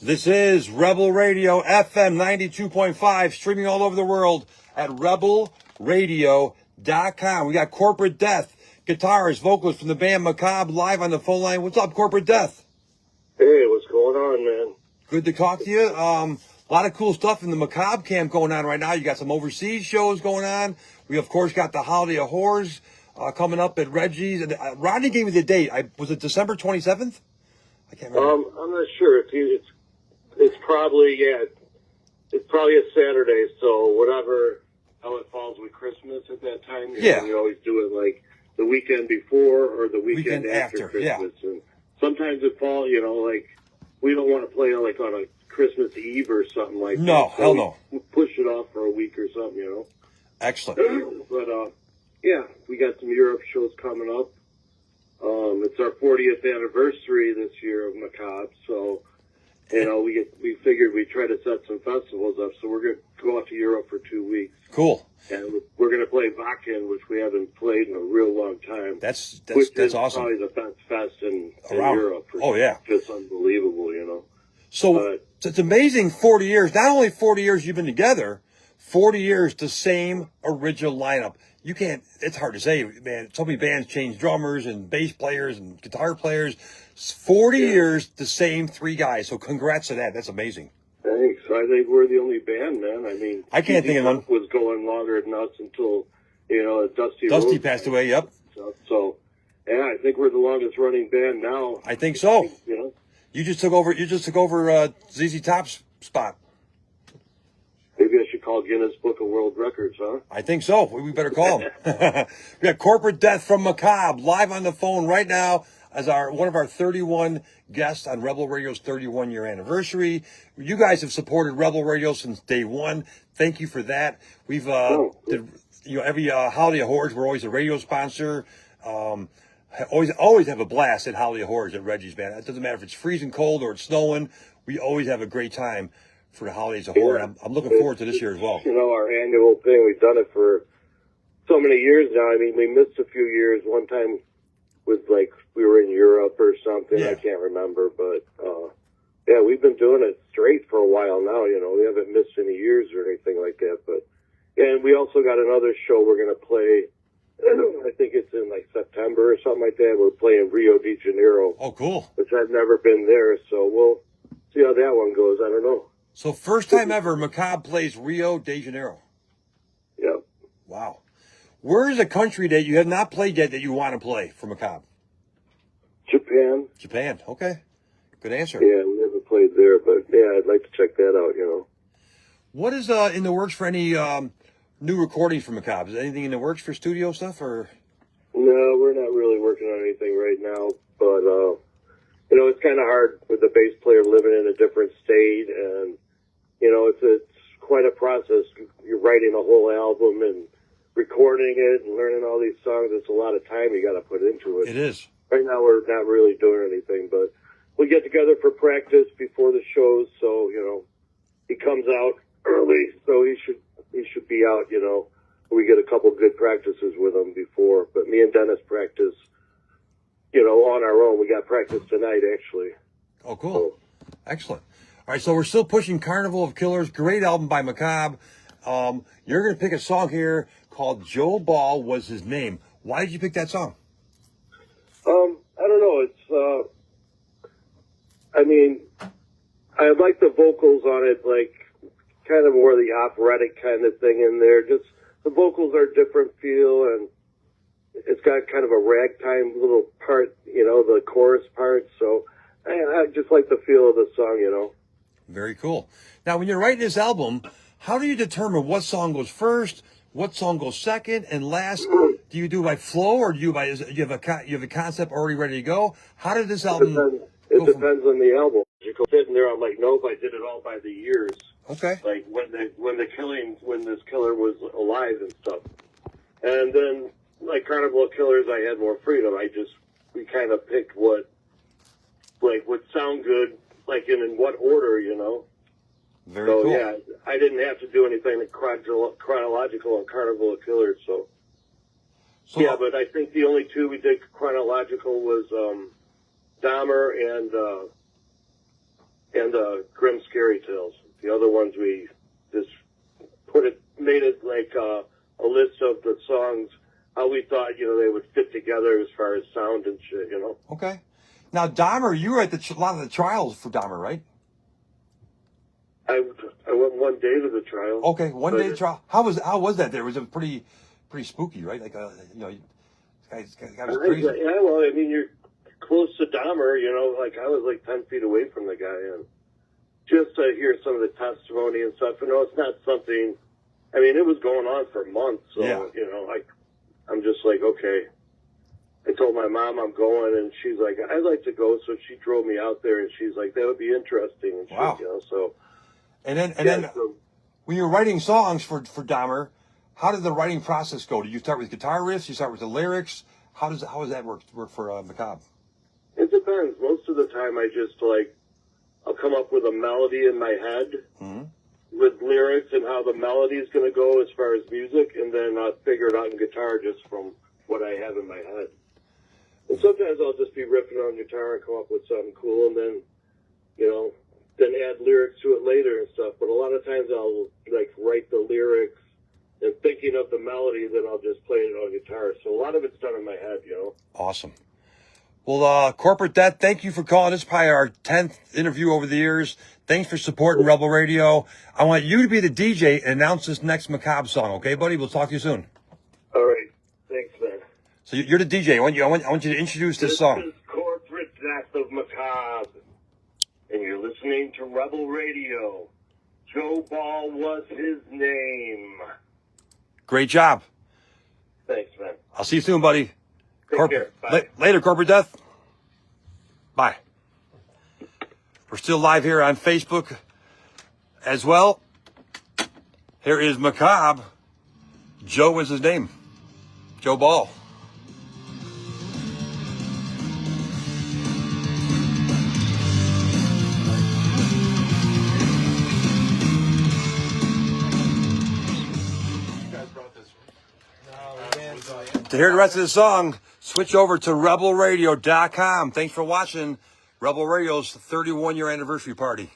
This is Rebel Radio FM 92.5, streaming all over the world at rebelradio.com. We got Corporate Death, guitarist, vocalist from the band Macabre, live on the phone line. What's up, Corporate Death? Hey, what's going on, man? Good to talk to you. A lot of cool stuff in the Macabre camp going on right now. You got some overseas shows going on. We, of course, got the Holiday of Horrors coming up at Reggie's. And Rodney gave me the date. Was it December 27th? I can't remember. I'm not sure. It's probably it's probably a Saturday. So whatever, how it falls with Christmas at that time. Yeah, we always do it like the weekend before or the weekend after Christmas. Yeah. And sometimes it falls, like we don't want to play like on a Christmas Eve or something like that. No, hell no. We push it off for a week or something, Excellent. But yeah, we got some Europe shows coming up. It's our 40th anniversary this year of Macabre, so we figured we'd try to set some festivals up. So we're going to go out to Europe for 2 weeks. Cool. And we're going to play Wacken, which we haven't played in a real long time. That's is awesome. Probably the best fest in Europe. Oh yeah, just unbelievable, So it's amazing. 40 years. Not only 40 years you've been together, 40 years the same original lineup. You can't. It's hard to say, man. So many bands change drummers and bass players and guitar players. 40 years, the same three guys. So congrats to that. That's amazing. Thanks. I think we're the only band, man. I mean, I can't think of one. Was going longer than us until Dusty passed away. Yep. So yeah, I think we're the longest running band now. I think so. You just took over. ZZ Top's spot. Maybe I should call Guinness Book of World Records, huh? I think so. We better call him. We got Corporate Death from Macabre live on the phone right now as one of our 31 guests on Rebel Radio's 31-year anniversary. You guys have supported Rebel Radio since day one. Thank you for that. We've every Holiday of Horrors, we're always a radio sponsor. Always have a blast at Holiday of Horrors at Reggie's band. It doesn't matter if it's freezing cold or it's snowing. We always have a great time for the Holidays of Horror. I'm looking forward to this year as well. Our annual thing, we've done it for so many years now. I mean, we missed a few years. One time with we were in Europe or something. Yeah. I can't remember, but yeah, we've been doing it straight for a while now. We haven't missed any years or anything like that. But yeah, and we also got another show we're going to play. I think it's in September or something like that. We're playing Rio de Janeiro. Oh, cool. Which I've never been there, so we'll see how that one goes. I don't know. So first time ever, Macabre plays Rio de Janeiro. Yep. Wow. Where is a country that you have not played yet that you want to play for Macabre? Japan. Japan. Okay. Good answer. Yeah, we never played there, but yeah, I'd like to check that out, What is in the works for any new recordings for Macabre? Is anything in the works for studio stuff or? No, we're not really working on anything right now, but it's kind of hard with the bass player living in a different state, and it's quite a process. You're writing a whole album and recording it and learning all these songs. It's a lot of time you got to put into it. It is. Right now, we're not really doing anything, but we get together for practice before the shows. So he comes out early, so he should be out. We get a couple good practices with him before. But me and Dennis practice, on our own. We got practice tonight, actually. Oh, cool. Excellent. All right, so we're still pushing Carnival of Killers. Great album by Macabre. You're going to pick a song here called Joe Ball Was His Name. Why did you pick that song? I don't know. It's, I like the vocals on it, kind of more the operatic kind of thing in there. Just the vocals are a different feel, and it's got kind of a ragtime little part, the chorus part. So I just like the feel of the song, Very cool. Now, when you're writing this album, how do you determine what song goes first, what song goes second, and last? Do you do it by flow, or do you have a concept already ready to go? How did this album? It depends on the album. You go sitting there, I'm like, nope, I did it all by the years. Okay. Like when this killer was alive and stuff, and then Carnival of Killers, I had more freedom. We kind of picked what would sound good, in what order, Very so, cool. Yeah, I didn't have to do anything chronological on Carnival of Killers, so yeah, but I think the only two we did chronological was Dahmer and Grim Scary Tales. The other ones we just made it like a list of the songs, how we thought, they would fit together as far as sound and shit, Okay. Now, Dahmer, you were at a lot of the trials for Dahmer, right? I went one day to the trial. Okay, one day trial. How was that there? Was it pretty spooky, right? Like, this guy was crazy. Yeah, well, I mean, you're close to Dahmer, like I was like 10 feet away from the guy, and just to hear some of the testimony and stuff, it's not something, I mean, it was going on for months, so, yeah. I'm just like, okay. I told my mom I'm going, and she's like, I'd like to go, so she drove me out there, and she's like, that would be interesting, and wow. shit, so. And then when you're writing songs for Dahmer, how did the writing process go? Do you start with guitar riffs? You start with the lyrics? How does that work for Macabre? It depends. Most of the time, I just I'll come up with a melody in my head with lyrics and how the melody is going to go as far as music, and then I'll figure it out in guitar just from what I have in my head. And sometimes I'll just be riffing on guitar and come up with something cool, and then, then add lyrics to it later and stuff. But a lot of times I'll write the lyrics and thinking of the melody, then I'll just play it on guitar. So a lot of it's done in my head, Awesome. Well, Corporate Death, thank you for calling. This is probably our 10th interview over the years. Thanks for supporting Rebel Radio. I want you to be the DJ and announce this next Macabre song, okay, buddy? We'll talk to you soon. All right. Thanks, man. So you're the DJ. I want you to introduce this song. This is Corporate Death of Macabre, and you're listening to Rebel Radio. Joe Ball was his name. Great job. Thanks, man. I'll see you soon, buddy. Take care. Bye. Later, Corporate Death. Bye. We're still live here on Facebook as well. Here is Macabre. Joe is his name. Joe Ball. To hear the rest of the song, switch over to rebelradio.com. Thanks for watching Rebel Radio's 31-year anniversary party.